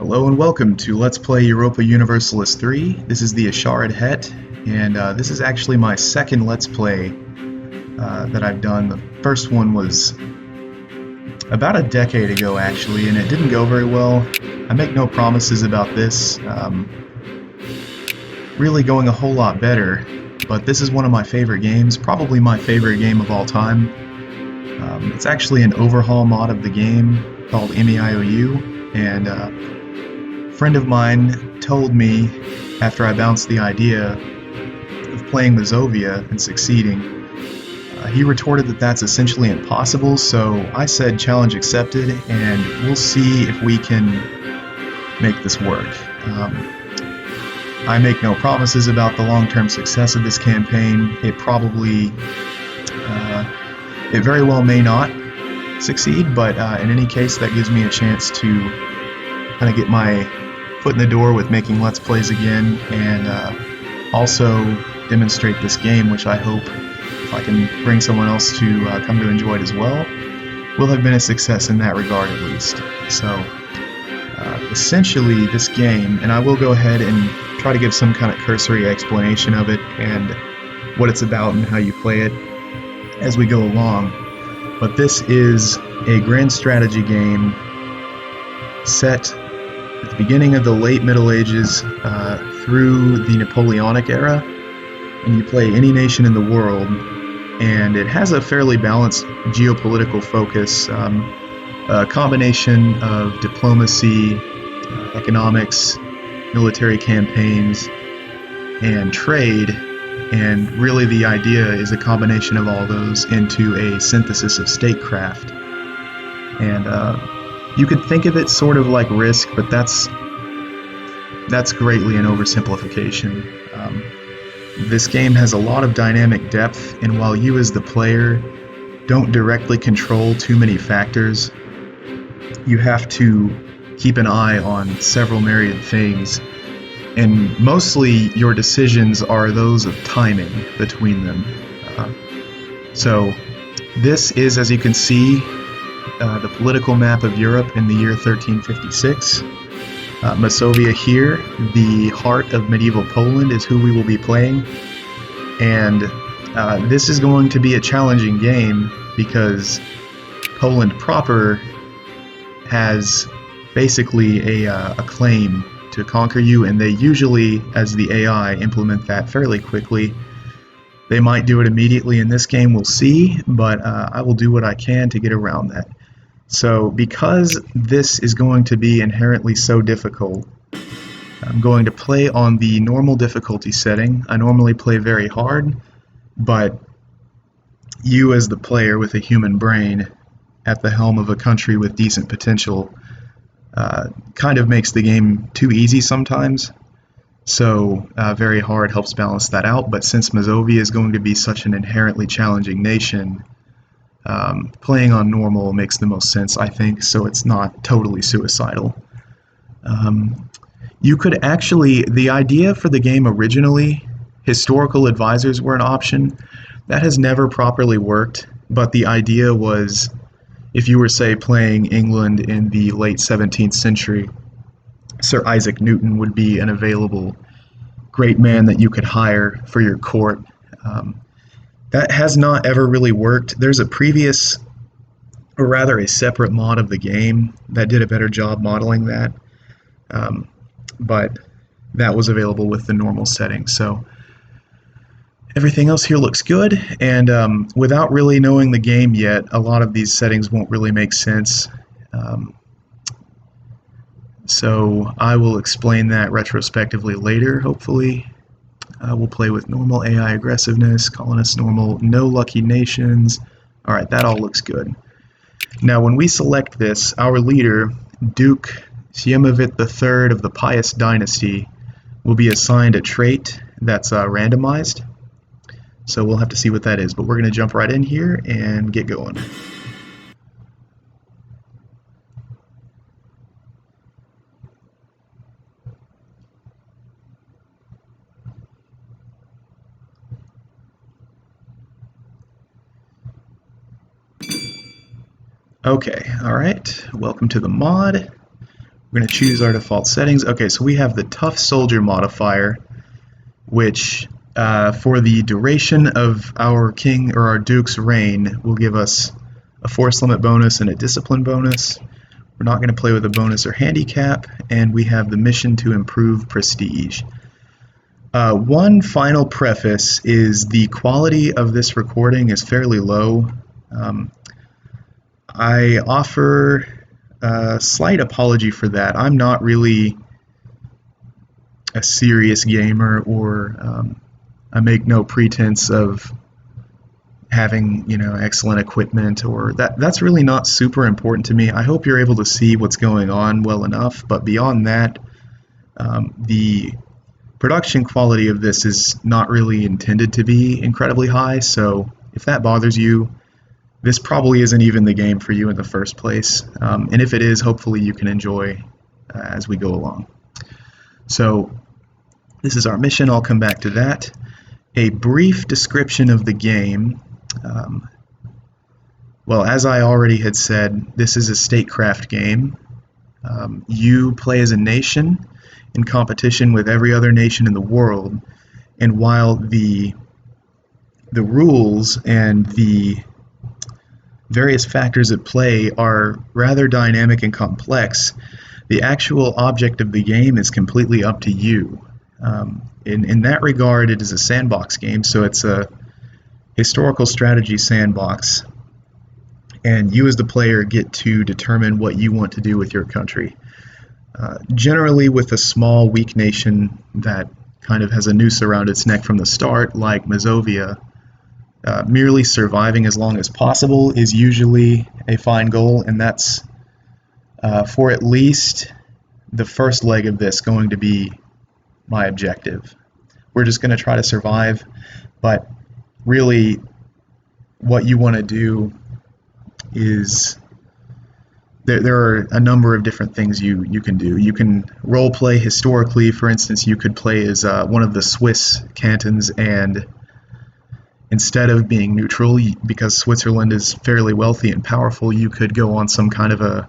Hello and welcome to Let's Play Europa Universalis 3. This is the Asharid Het, and this is actually my second Let's Play that I've done. The first one was about a decade ago, actually, and it didn't go very well. I make no promises about this really going a whole lot better, but this is one of my favorite games, probably my favorite game of all time. It's actually an overhaul mod of the game called MEIOU, and a friend of mine told me after I bounced the idea of playing Mazovia and succeeding, he retorted that that's essentially impossible, so I said challenge accepted, and we'll see if we can make this work. I make no promises about the long-term success of this campaign. It very well may not succeed, but in any case that gives me a chance to kind of get my foot in the door with making Let's Plays again, and also demonstrate this game, which I hope, if I can bring someone else to come to enjoy it as well, will have been a success in that regard at least. So essentially this game, and I will go ahead and try to give some kind of cursory explanation of it and what it's about and how you play it as we go along, but this is a grand strategy game set at the beginning of the late Middle Ages through the Napoleonic era, and you play any nation in the world, and it has a fairly balanced geopolitical focus, a combination of diplomacy, economics, military campaigns, and trade, and really the idea is a combination of all those into a synthesis of statecraft. And you could think of it sort of like Risk, but that's greatly an oversimplification. This game has a lot of dynamic depth, and while you as the player don't directly control too many factors, you have to keep an eye on several myriad things, and mostly your decisions are those of timing between them. So this is, as you can see, the political map of Europe in the year 1356. Masovia here, the heart of medieval Poland, is who we will be playing, and this is going to be a challenging game because Poland proper has basically a claim to conquer you, and they usually, as the AI, implement that fairly quickly. They might do it immediately in this game, we'll see, but I will do what I can to get around that. So because this is going to be inherently so difficult, I'm going to play on the normal difficulty setting. I normally play very hard, but you as the player with a human brain at the helm of a country with decent potential kind of makes the game too easy sometimes. So very hard helps balance that out, but since Mazovia is going to be such an inherently challenging nation, playing on normal makes the most sense, I think, so it's not totally suicidal. You could actually, the idea for the game originally, historical advisors were an option. That has never properly worked, but the idea was, if you were, say, playing England in the late 17th century, Sir Isaac Newton would be an available great man that you could hire for your court. That has not ever really worked. There's a previous, or rather a separate mod of the game that did a better job modeling that, but that was available with the normal setting. So everything else here looks good, and without really knowing the game yet, a lot of these settings won't really make sense. So I will explain that retrospectively later, hopefully. We'll play with normal AI aggressiveness, colonist normal, no lucky nations. Alright, that all looks good. Now when we select this, our leader, Duke Siemowit III of the Pious Dynasty, will be assigned a trait that's randomized. So we'll have to see what that is, but we're going to jump right in here and get going. Okay, alright, welcome to the mod. We're going to choose our default settings. Okay, so we have the Tough Soldier modifier, which for the duration of our king or our duke's reign will give us a force limit bonus and a discipline bonus. We're not going to play with a bonus or handicap, and we have the mission to improve prestige. One final preface is the quality of this recording is fairly low. I offer a slight apology for that. I'm not really a serious gamer, or I make no pretense of having, excellent equipment, or that's really not super important to me. I hope you're able to see what's going on well enough, but beyond that, the production quality of this is not really intended to be incredibly high, so if that bothers you, this probably isn't even the game for you in the first place. And if it is, hopefully you can enjoy as we go along. So this is our mission. I'll come back to that. A brief description of the game. Well, as I already had said, this is a statecraft game. You play as a nation in competition with every other nation in the world, and while the rules and the various factors at play are rather dynamic and complex, the actual object of the game is completely up to you. In that regard, it is a sandbox game, so it's a historical strategy sandbox, and you as the player get to determine what you want to do with your country. Generally, with a small, weak nation that kind of has a noose around its neck from the start, like Mazovia, merely surviving as long as possible is usually a fine goal, and that's for at least the first leg of this going to be my objective. We're just going to try to survive, but really what you want to do is there are a number of different things you can do. You can role play historically. For instance, you could play as one of the Swiss cantons, and instead of being neutral, because Switzerland is fairly wealthy and powerful, you could go on some kind of a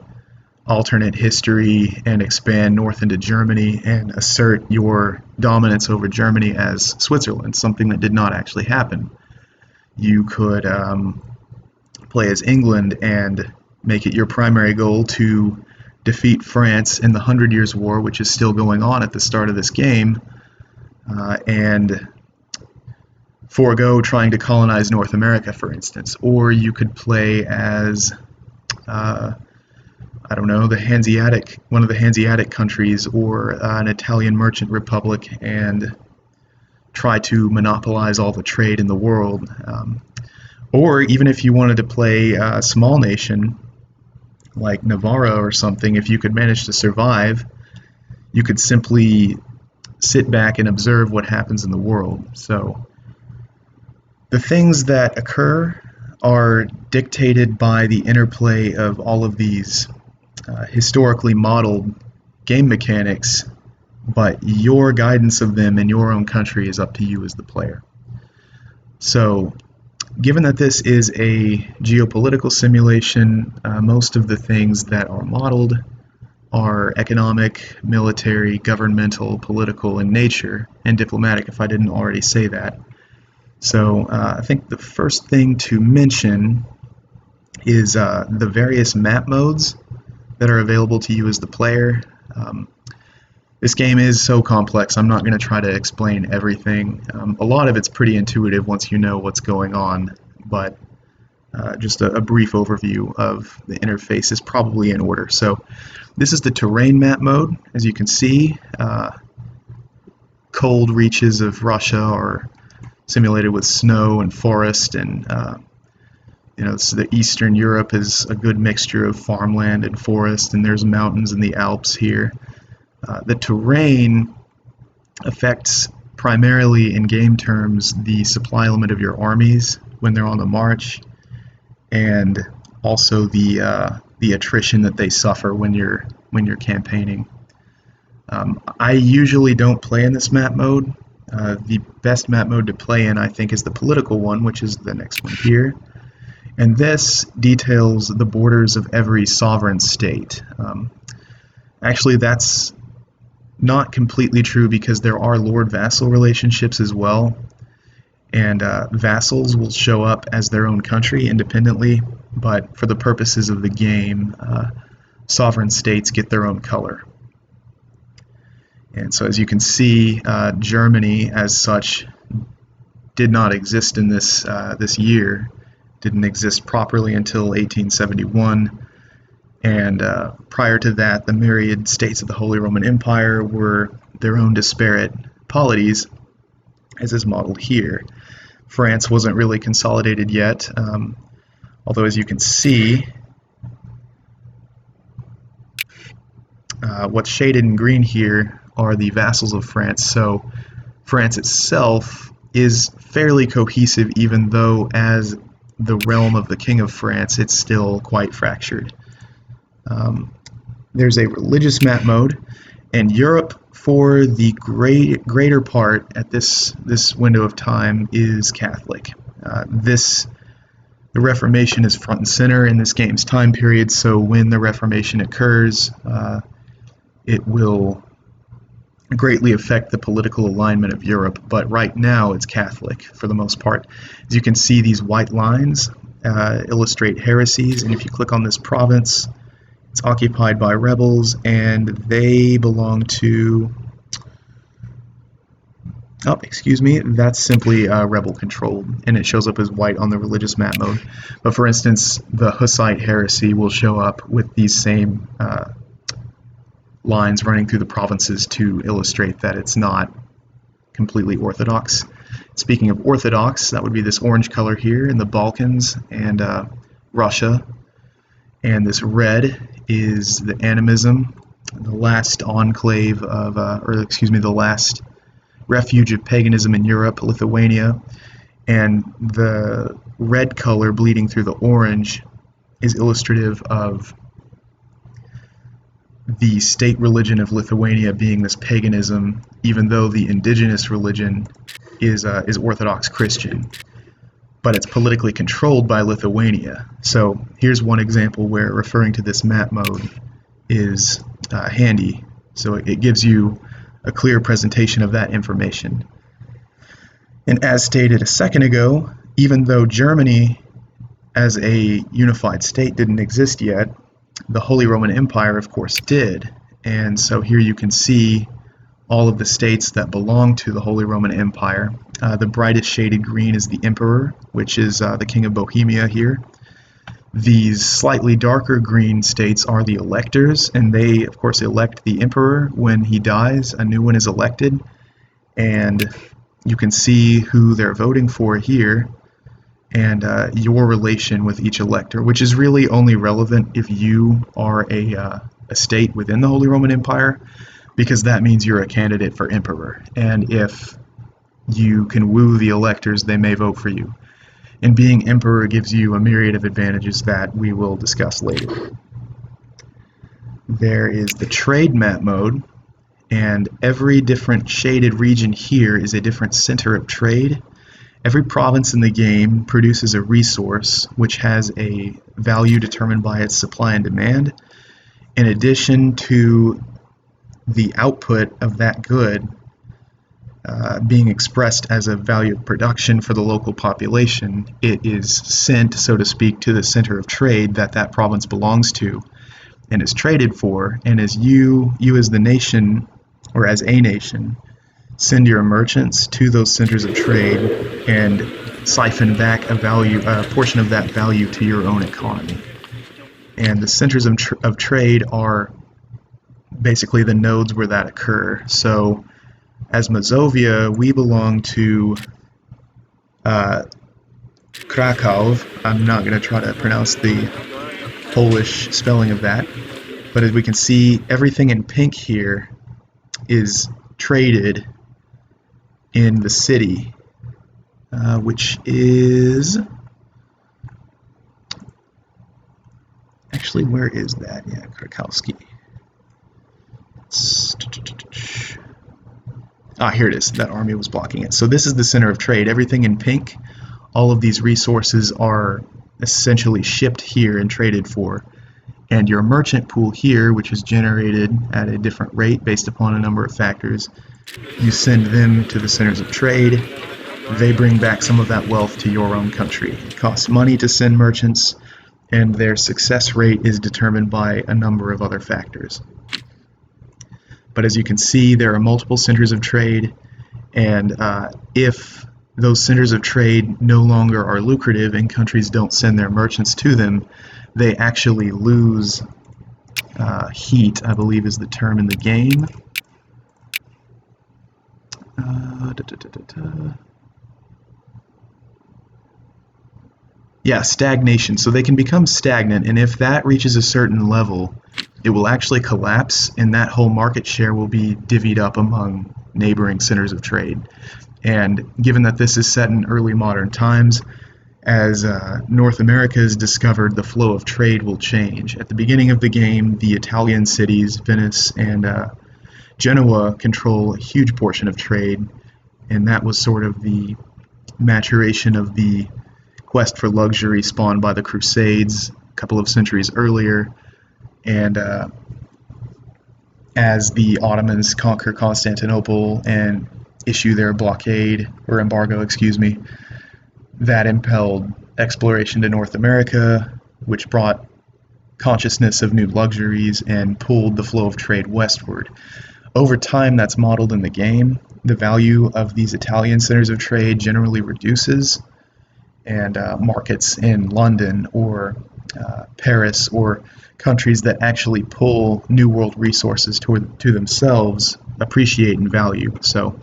alternate history and expand north into Germany and assert your dominance over Germany as Switzerland, something that did not actually happen. You could play as England and make it your primary goal to defeat France in the 100 Years' War, which is still going on at the start of this game, and forego trying to colonize North America, for instance. Or you could play as one of the Hanseatic countries, or an Italian merchant republic, and try to monopolize all the trade in the world. Or even if you wanted to play a small nation like Navarra or something, if you could manage to survive, you could simply sit back and observe what happens in the world. So the things that occur are dictated by the interplay of all of these historically modeled game mechanics, but your guidance of them in your own country is up to you as the player. So given that this is a geopolitical simulation, most of the things that are modeled are economic, military, governmental, political in nature, and diplomatic, if I didn't already say that. So I think the first thing to mention is the various map modes that are available to you as the player. This game is so complex, I'm not going to try to explain everything. A lot of it's pretty intuitive once you know what's going on, but just a brief overview of the interface is probably in order. So this is the terrain map mode. As you can see, cold reaches of Russia are simulated with snow and forest, and so the Eastern Europe is a good mixture of farmland and forest, and there's mountains in the Alps here. The terrain affects primarily in game terms the supply limit of your armies when they're on the march, and also the attrition that they suffer when you're campaigning. I usually don't play in this map mode. The best map mode to play in, I think, is the political one, which is the next one here. And this details the borders of every sovereign state. Actually, that's not completely true because there are lord-vassal relationships as well, and vassals will show up as their own country independently, but for the purposes of the game, sovereign states get their own color. And so as you can see, Germany as such did not exist in this year, didn't exist properly until 1871, and prior to that, the myriad states of the Holy Roman Empire were their own disparate polities, as is modeled here. France wasn't really consolidated yet, although as you can see, what's shaded in green here are the vassals of France. So France itself is fairly cohesive, even though as the realm of the King of France, it's still quite fractured. There's a religious map mode, and Europe, for the greater part at this window of time, is Catholic. The Reformation is front and center in this game's time period, so when the Reformation occurs, it will greatly affect the political alignment of Europe, but right now it's Catholic for the most part. As you can see, these white lines illustrate heresies, and if you click on this province, it's occupied by rebels, and they belong to... Oh, excuse me, that's simply rebel controlled, and it shows up as white on the religious map mode. But for instance, the Hussite heresy will show up with these same lines running through the provinces to illustrate that it's not completely orthodox. Speaking of orthodox, that would be this orange color here in the Balkans and Russia, and this red is the animism, the last enclave of, the last refuge of paganism in Europe, Lithuania, and the red color bleeding through the orange is illustrative of the state religion of Lithuania being this paganism, even though the indigenous religion is Orthodox Christian, but it's politically controlled by Lithuania. So here's one example where referring to this map mode is handy, so it gives you a clear presentation of that information. And as stated a second ago, even though Germany as a unified state didn't exist yet, the Holy Roman Empire, of course, did. And so here you can see all of the states that belong to the Holy Roman Empire. The brightest shaded green is the Emperor, which is the King of Bohemia here. These slightly darker green states are the electors, and they, of course, elect the Emperor. When he dies, a new one is elected, and you can see who they're voting for here, and your relation with each elector, which is really only relevant if you are a state within the Holy Roman Empire, because that means you're a candidate for emperor, and if you can woo the electors, they may vote for you. And being emperor gives you a myriad of advantages that we will discuss later. There is the trade map mode, and every different shaded region here is a different center of trade. Every province in the game produces a resource which has a value determined by its supply and demand. In addition to the output of that good being expressed as a value of production for the local population, it is sent, so to speak, to the center of trade that that province belongs to and is traded for. And as you as the nation, or as a nation, send your merchants to those centers of trade and siphon back a portion of that value to your own economy. And the centers of trade are basically the nodes where that occur. So as Mazovia, we belong to Krakow. I'm not going to try to pronounce the Polish spelling of that, but as we can see, everything in pink here is traded in the city, which is... Actually, where is that? Yeah, Krakowski. Here it is. That army was blocking it. So this is the center of trade. Everything in pink, all of these resources are essentially shipped here and traded for. And your merchant pool here, which is generated at a different rate based upon a number of factors, you send them to the centers of trade. They bring back some of that wealth to your own country. It costs money to send merchants, and their success rate is determined by a number of other factors. But as you can see, there are multiple centers of trade, and if those centers of trade no longer are lucrative and countries don't send their merchants to them, they actually lose heat, I believe is the term in the game. Yeah, stagnation. So they can become stagnant, and if that reaches a certain level, it will actually collapse, and that whole market share will be divvied up among neighboring centers of trade. And given that this is set in early modern times, as North America is discovered, the flow of trade will change. At the beginning of the game, the Italian cities, Venice and Genoa, control a huge portion of trade, and that was sort of the maturation of the quest for luxury spawned by the Crusades a couple of centuries earlier. And as the Ottomans conquer Constantinople and issue their blockade, or embargo, excuse me, that impelled exploration to North America, which brought consciousness of new luxuries and pulled the flow of trade westward. Over time, that's modeled in the game. The value of these Italian centers of trade generally reduces, and markets in London or Paris or countries that actually pull New World resources to themselves appreciate in value. So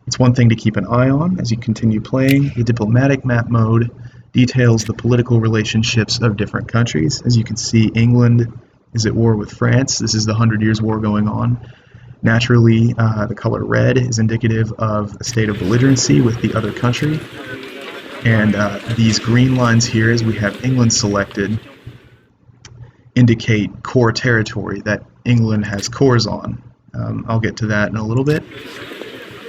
it's one thing to keep an eye on as you continue playing. The diplomatic map mode details the political relationships of different countries. As you can see, England is at war with France. This is the 100 Years' War going on. Naturally, the color red is indicative of a state of belligerency with the other country. And these green lines here, as we have England selected, indicate core territory that England has cores on. I'll get to that in a little bit.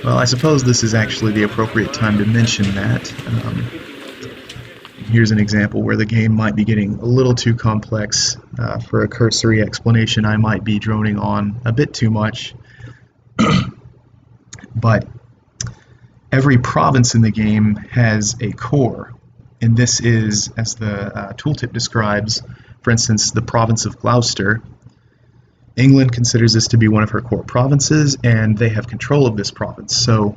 Well, I suppose this is actually the appropriate time to mention that. Here's an example where the game might be getting a little too complex. For a cursory explanation, I might be droning on a bit too much. But every province in the game has a core, and this is, as the tooltip describes, for instance, the province of Gloucester. England considers this to be one of her core provinces, and they have control of this province. So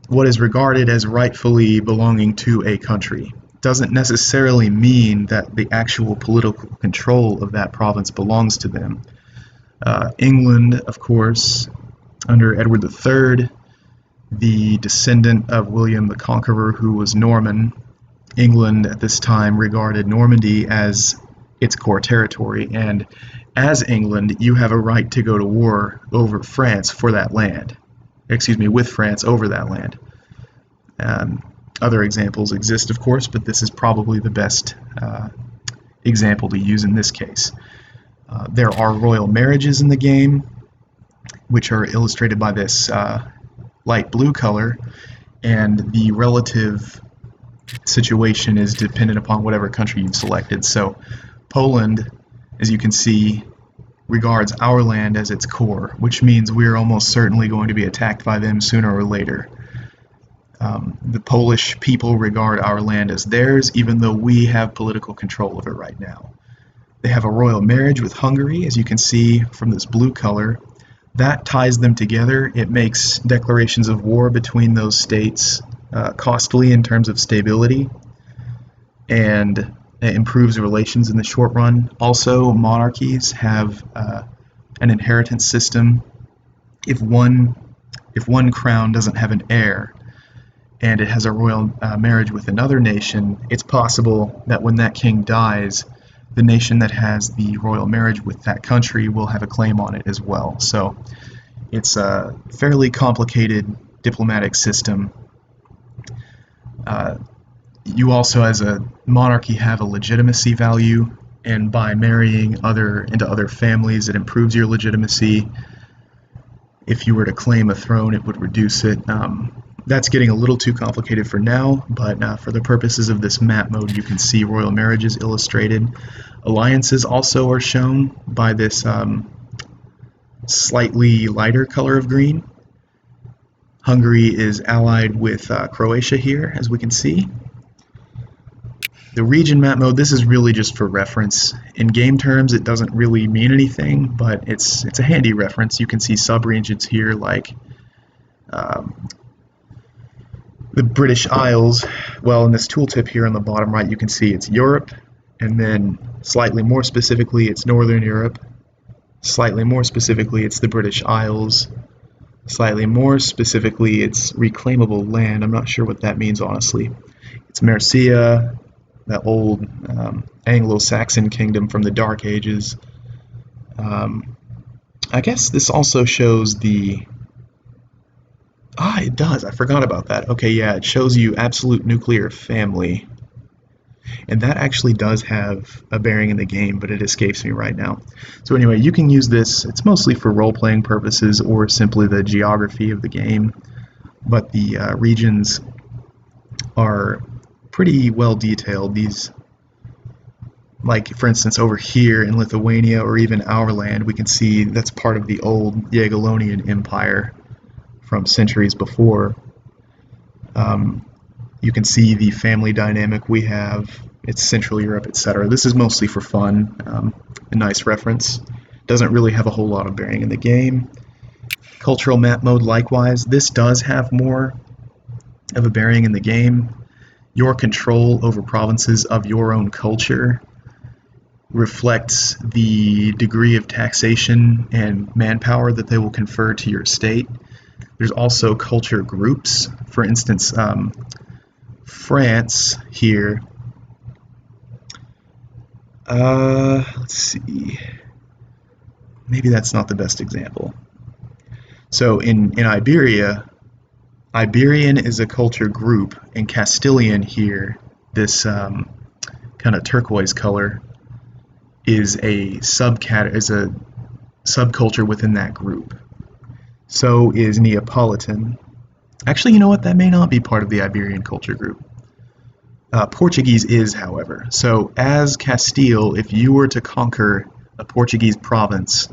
what is regarded as rightfully belonging to a country doesn't necessarily mean that the actual political control of that province belongs to them. England, of course, under Edward III, the descendant of William the Conqueror, who was Norman, England at this time regarded Normandy as its core territory, and as England, you have a right to go to war over France for that land. With France over that land. Other examples exist, of course, but this is probably the best example to use in this case. There are royal marriages in the game, which are illustrated by this light blue color, and the relative situation is dependent upon whatever country you've selected. So Poland, as you can see, regards our land as its core, which means we're almost certainly going to be attacked by them sooner or later. The Polish people regard our land as theirs, even though we have political control of it right now. They have a royal marriage with Hungary, as you can see from this blue color. That ties them together. It makes declarations of war between those states costly in terms of stability, and it improves relations in the short run. Also, monarchies have an inheritance system. If one crown doesn't have an heir, and it has a royal marriage with another nation, it's possible that when that king dies, the nation that has the royal marriage with that country will have a claim on it as well. So it's a fairly complicated diplomatic system. You also, as a monarchy, have a legitimacy value, and by marrying into other families, it improves your legitimacy. If you were to claim a throne, it would reduce it. That's getting a little too complicated for now, but for the purposes of this map mode, you can see royal marriages illustrated. Alliances also are shown by this slightly lighter color of green. Hungary is allied with Croatia here, as we can see. The region map mode, this is really just for reference. In game terms, it doesn't really mean anything, but it's a handy reference. You can see subregions here like the British Isles. Well, in this tooltip here on the bottom right, you can see it's Europe, and then slightly more specifically, it's Northern Europe. Slightly more specifically, it's the British Isles. Slightly more specifically, it's reclaimable land. I'm not sure what that means, honestly. It's Mercia, that old Anglo-Saxon kingdom from the Dark Ages. I guess this also shows the... it does. I forgot about that. Okay, yeah, it shows you absolute nuclear family. And that actually does have a bearing in the game, but it escapes me right now. So anyway, you can use this. It's mostly for role-playing purposes or simply the geography of the game. But the regions are pretty well detailed. These, like for instance over here in Lithuania or even our land, we can see that's part of the old Jagiellonian Empire from centuries before. You can see the family dynamic we have. It's Central Europe, etc. This is mostly for fun, a nice reference. Doesn't really have a whole lot of bearing in the game. Cultural map mode, likewise, this does have more of a bearing in the game. Your control over provinces of your own culture reflects the degree of taxation and manpower that they will confer to your state. There's also culture groups. For instance, France here. Let's see. Maybe that's not the best example. So in Iberia, Iberian is a culture group, and Castilian here, this kind of turquoise color, is a subculture within that group. So is Neapolitan. Actually, you know what? That may not be part of the Iberian culture group. Portuguese is, however. So as Castile, if you were to conquer a Portuguese province,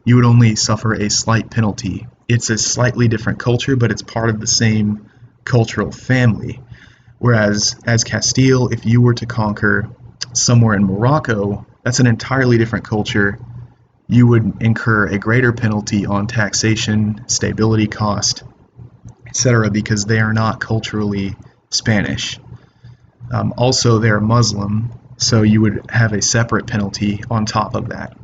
you would only suffer a slight penalty. It's a slightly different culture, but it's part of the same cultural family. Whereas as Castile, if you were to conquer somewhere in Morocco, that's an entirely different culture. You would incur a greater penalty on taxation, stability cost, etc., because they are not culturally Spanish. Also, they're Muslim, so you would have a separate penalty on top of that.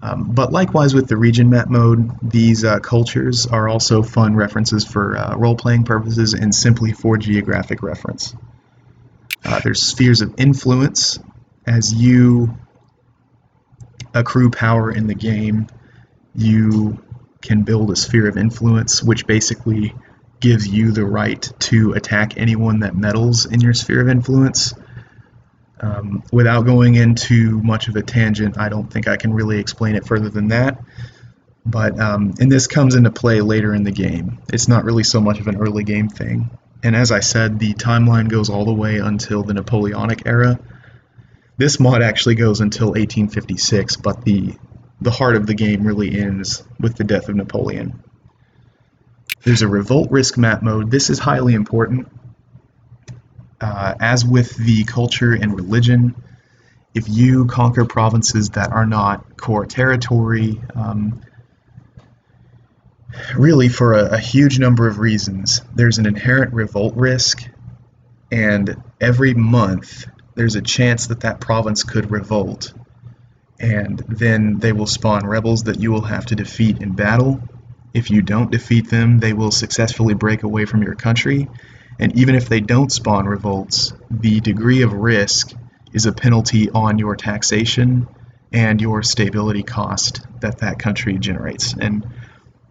But likewise with the region map mode, these cultures are also fun references for role-playing purposes and simply for geographic reference. There's spheres of influence. As you accrue power in the game, you can build a sphere of influence, which basically gives you the right to attack anyone that meddles in your sphere of influence. Without going into much of a tangent, I don't think I can really explain it further than that. But and this comes into play later in the game. It's not really so much of an early game thing. And as I said, the timeline goes all the way until the Napoleonic era. This mod actually goes until 1856, but the heart of the game really ends with the death of Napoleon. There's a Revolt Risk map mode. This is highly important. As with the culture and religion, if you conquer provinces that are not core territory, really for a huge number of reasons, there's an inherent revolt risk, and every month there's a chance that that province could revolt, and then they will spawn rebels that you will have to defeat in battle. If you don't defeat them, they will successfully break away from your country. And even if they don't spawn revolts, the degree of risk is a penalty on your taxation and your stability cost that country generates. And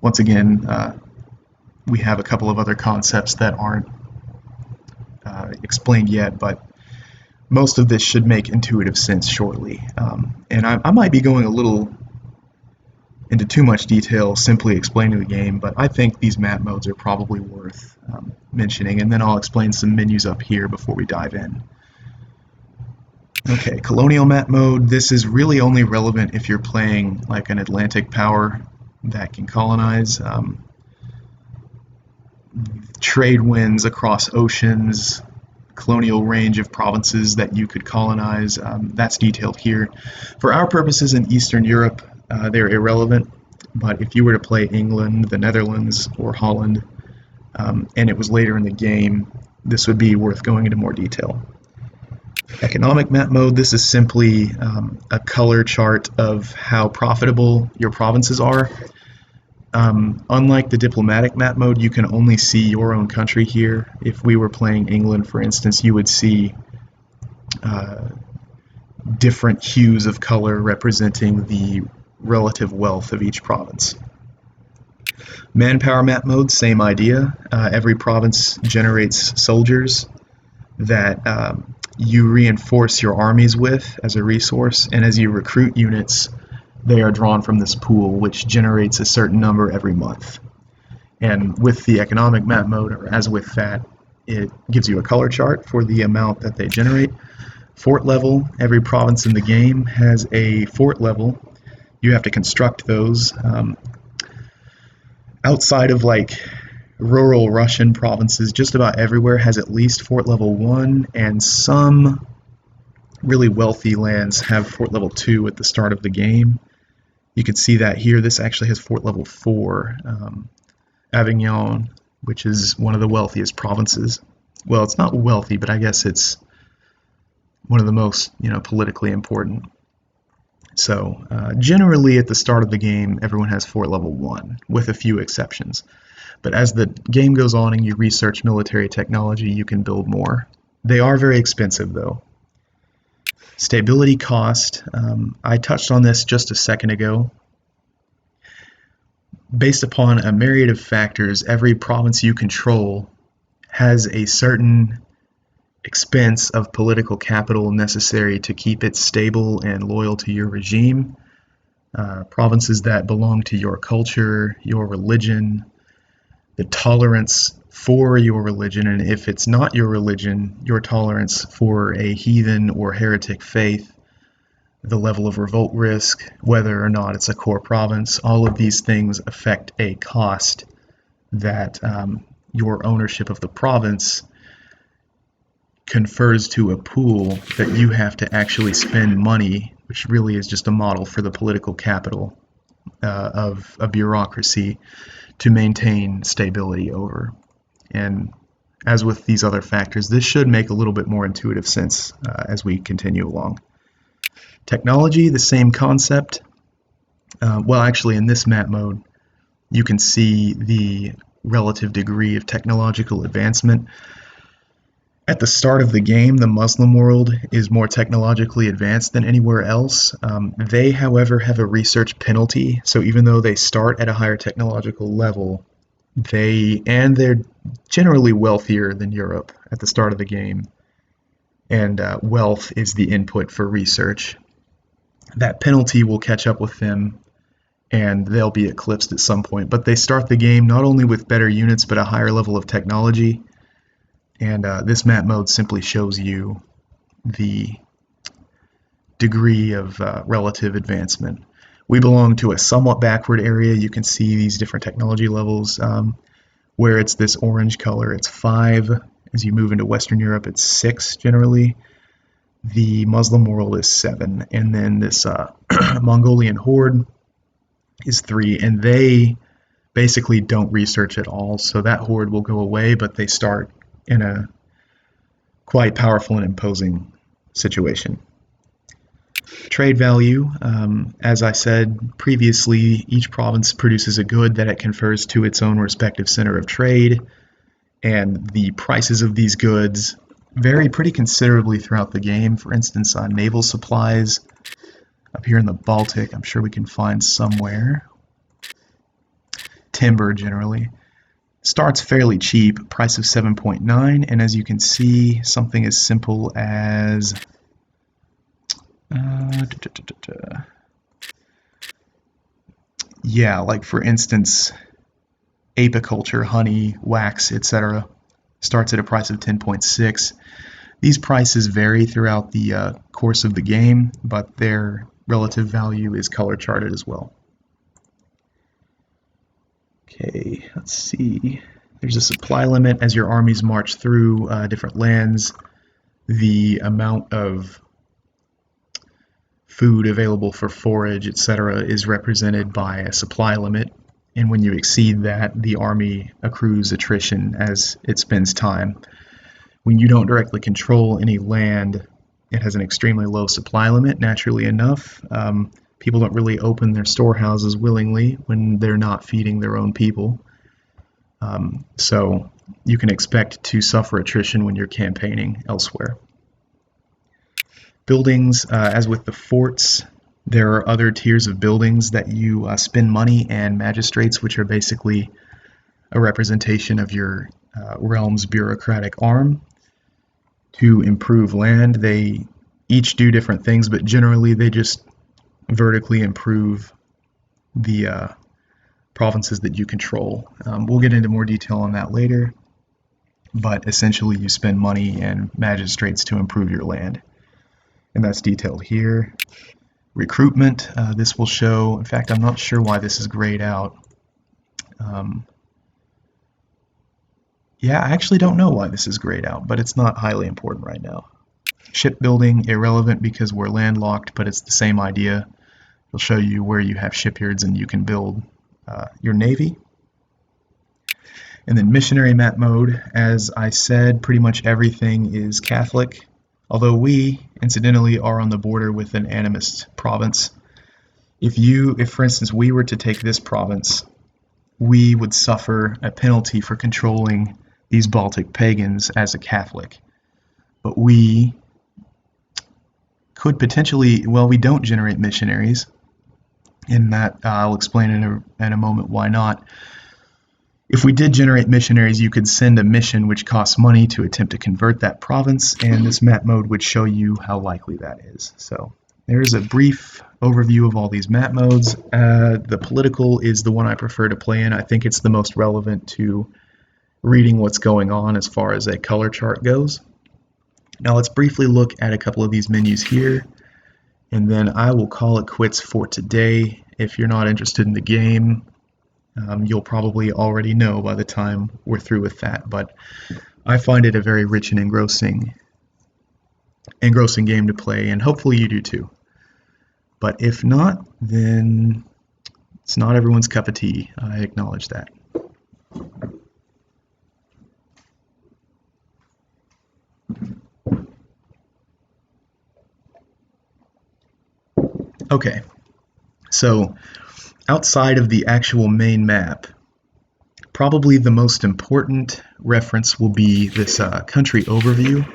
once again, we have a couple of other concepts that aren't explained yet, but most of this should make intuitive sense shortly. And I might be going a little into too much detail simply explaining the game, but I think these map modes are probably worth mentioning, and then I'll explain some menus up here before we dive in. Okay, Colonial Map Mode. This is really only relevant if you're playing like an Atlantic power that can colonize. Trade winds across oceans, colonial range of provinces that you could colonize. That's detailed here. For our purposes in Eastern Europe, they're irrelevant, but if you were to play England, the Netherlands, or Holland, and it was later in the game, this would be worth going into more detail. Economic map mode, this is simply a color chart of how profitable your provinces are. Unlike the diplomatic map mode, you can only see your own country here. If we were playing England, for instance, you would see different hues of color representing the relative wealth of each province. Manpower map mode, same idea. Every province generates soldiers that you reinforce your armies with as a resource, and as you recruit units, they are drawn from this pool, which generates a certain number every month. And with the economic map mode, or as with that, it gives you a color chart for the amount that they generate. Fort level, every province in the game has a fort level. You have to construct those. Outside of like rural Russian provinces, just about everywhere has at least fort level 1, and some really wealthy lands have fort level 2 at the start of the game. You can see that here. This actually has fort level 4. Avignon, which is one of the wealthiest provinces. Well, it's not wealthy, but I guess it's one of the most, politically important. So generally at the start of the game, everyone has fort level 1, with a few exceptions. But as the game goes on and you research military technology, you can build more. They are very expensive, though. Stability cost, I touched on this just a second ago. Based upon a myriad of factors, every province you control has a certain expense of political capital necessary to keep it stable and loyal to your regime. Provinces that belong to your culture, your religion, the tolerance for your religion, and if it's not your religion, your tolerance for a heathen or heretic faith, the level of revolt risk, whether or not it's a core province, all of these things affect a cost that your ownership of the province confers to a pool that you have to actually spend money, which really is just a model for the political capital of a bureaucracy to maintain stability over. And as with these other factors, this should make a little bit more intuitive sense as we continue along. Technology, the same concept. Well, actually, in this map mode, you can see the relative degree of technological advancement. At the start of the game, the Muslim world is more technologically advanced than anywhere else. They, however, have a research penalty, so even though they start at a higher technological level, they're generally wealthier than Europe at the start of the game, and wealth is the input for research. That penalty will catch up with them, and they'll be eclipsed at some point, but they start the game not only with better units, but a higher level of technology. And this map mode simply shows you the degree of relative advancement. We belong to a somewhat backward area. You can see these different technology levels. Where it's this orange color, it's 5. As you move into Western Europe, it's 6 generally. The Muslim world is 7. And then this Mongolian horde is 3. And they basically don't research at all. So that horde will go away, but they start in a quite powerful and imposing situation. Trade value, as I said previously, each province produces a good that it confers to its own respective center of trade, and the prices of these goods vary pretty considerably throughout the game. For instance, on naval supplies, up here in the Baltic, I'm sure we can find somewhere. Timber, generally. Starts fairly cheap, price of 7.9, and as you can see, something as simple as Yeah, like for instance, apiculture, honey, wax, etc., starts at a price of 10.6. These prices vary throughout the course of the game, but their relative value is color charted as well. Okay, let's see. There's a supply limit as your armies march through different lands. The amount of food available for forage, etc., is represented by a supply limit. And when you exceed that, the army accrues attrition as it spends time. When you don't directly control any land, it has an extremely low supply limit, naturally enough. People don't really open their storehouses willingly when they're not feeding their own people. So you can expect to suffer attrition when you're campaigning elsewhere. Buildings, as with the forts, there are other tiers of buildings that you spend money, and magistrates, which are basically a representation of your realm's bureaucratic arm, to improve land. They each do different things, but generally they just vertically improve the provinces that you control. We'll get into more detail on that later, but essentially you spend money and magistrates to improve your land. And that's detailed here. Recruitment, this will show, in fact, I'm not sure why this is grayed out. Yeah, I actually don't know why this is grayed out, but it's not highly important right now. Shipbuilding, irrelevant because we're landlocked, but it's the same idea. It'll show you where you have shipyards and you can build your navy. And then missionary map mode, as I said, pretty much everything is Catholic, although we, incidentally, are on the border with an animist province. If for instance, we were to take this province, we would suffer a penalty for controlling these Baltic pagans as a Catholic. But we could potentially, well, we don't generate missionaries, and that I'll explain in a moment why not. If we did generate missionaries, you could send a mission which costs money to attempt to convert that province, and this map mode would show you how likely that is. So there's a brief overview of all these map modes. The political is the one I prefer to play in. I think it's the most relevant to reading what's going on as far as a color chart goes. Now let's briefly look at a couple of these menus here, and then I will call it quits for today. If you're not interested in the game, you'll probably already know by the time we're through with that, but I find it a very rich and engrossing game to play, and hopefully you do too. But if not, then it's not everyone's cup of tea. I acknowledge that. Okay, so outside of the actual main map, probably the most important reference will be this country overview.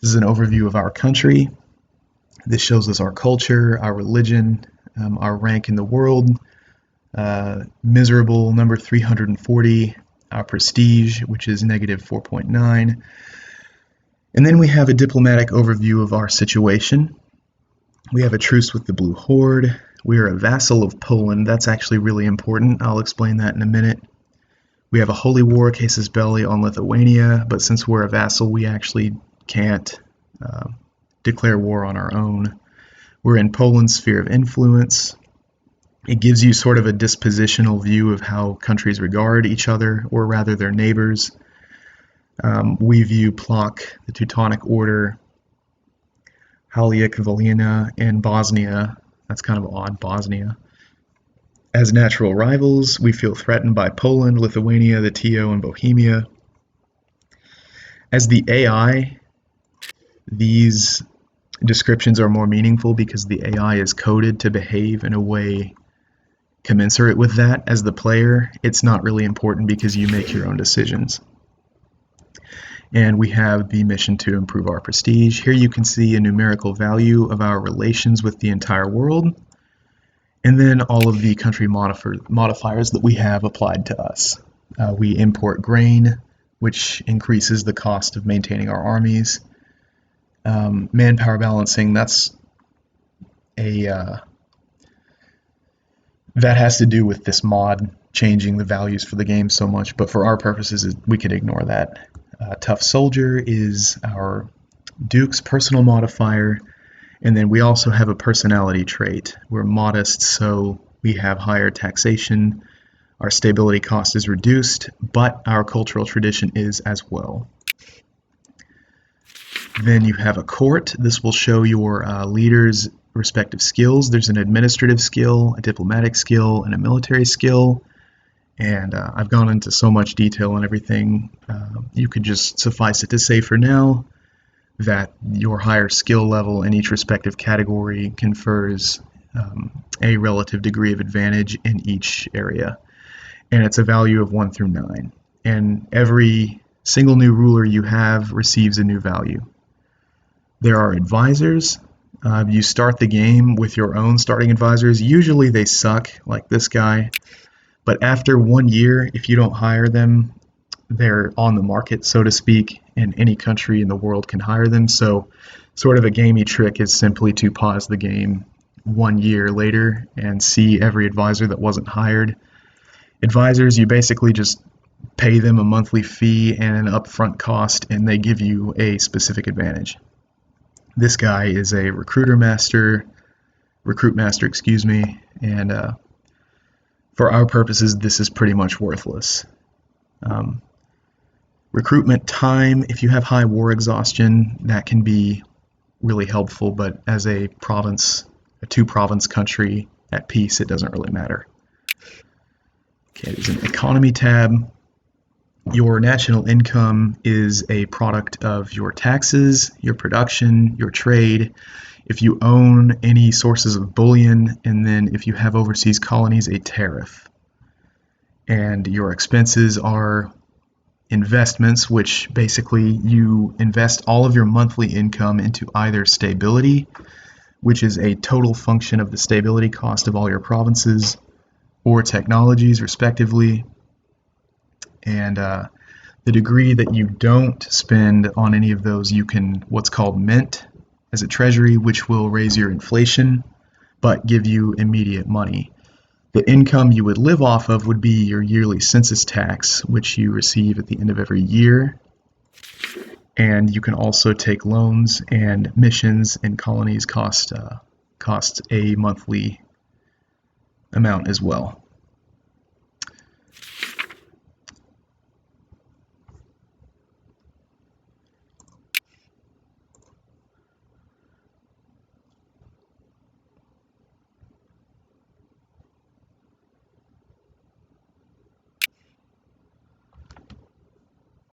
This is an overview of our country. This shows us our culture, our religion, our rank in the world, miserable number 340, our prestige, which is negative 4.9. And then we have a diplomatic overview of our situation. We have a truce with the Blue Horde. We are a vassal of Poland. That's actually really important. I'll explain that in a minute. We have a holy war, casus belli, on Lithuania, but since we're a vassal, we actually can't declare war on our own. We're in Poland's sphere of influence. It gives you sort of a dispositional view of how countries regard each other, or rather their neighbors. We view Plok, the Teutonic Order, Halia Kavalina, and Bosnia, that's kind of odd, Bosnia, as natural rivals. We feel threatened by Poland, Lithuania, the TO, and Bohemia. As the AI, these descriptions are more meaningful because the AI is coded to behave in a way commensurate with that. As the player, it's not really important because you make your own decisions. And we have the mission to improve our prestige. Here you can see a numerical value of our relations with the entire world, and then all of the country modifiers that we have applied to us. We import grain, which increases the cost of maintaining our armies. Manpower balancing, that's That has to do with this mod changing the values for the game so much, but for our purposes, we could ignore that. Tough Soldier is our Duke's personal modifier, and then we also have a personality trait. We're modest, so we have higher taxation. Our stability cost is reduced, but our cultural tradition is as well. Then you have a court. This will show your leaders' respective skills. There's an administrative skill, a diplomatic skill, and a military skill. And I've gone into so much detail on everything. You could just suffice it to say for now that your higher skill level in each respective category confers a relative degree of advantage in each area. And it's a value of 1 through 9. And every single new ruler you have receives a new value. There are advisors. You start the game with your own starting advisors. Usually they suck, like this guy. But after 1 year, if you don't hire them, they're on the market, so to speak, and any country in the world can hire them. So sort of a gamey trick is simply to pause the game 1 year later and see every advisor that wasn't hired. Advisors, you basically just pay them a monthly fee and an upfront cost, and they give you a specific advantage. This guy is a recruit master, and for our purposes, this is pretty much worthless. Recruitment time, if you have high war exhaustion, that can be really helpful, but as a two-province country at peace, it doesn't really matter. Okay, there's an economy tab. Your national income is a product of your taxes, your production, your trade, if you own any sources of bullion, and then if you have overseas colonies, a tariff. And your expenses are investments, which basically you invest all of your monthly income into either stability, which is a total function of the stability cost of all your provinces, or technologies, respectively. And the degree that you don't spend on any of those, you can what's called mint as a treasury, which will raise your inflation but give you immediate money. The income you would live off of would be your yearly census tax, which you receive at the end of every year. And you can also take loans, and missions and colonies cost a monthly amount as well.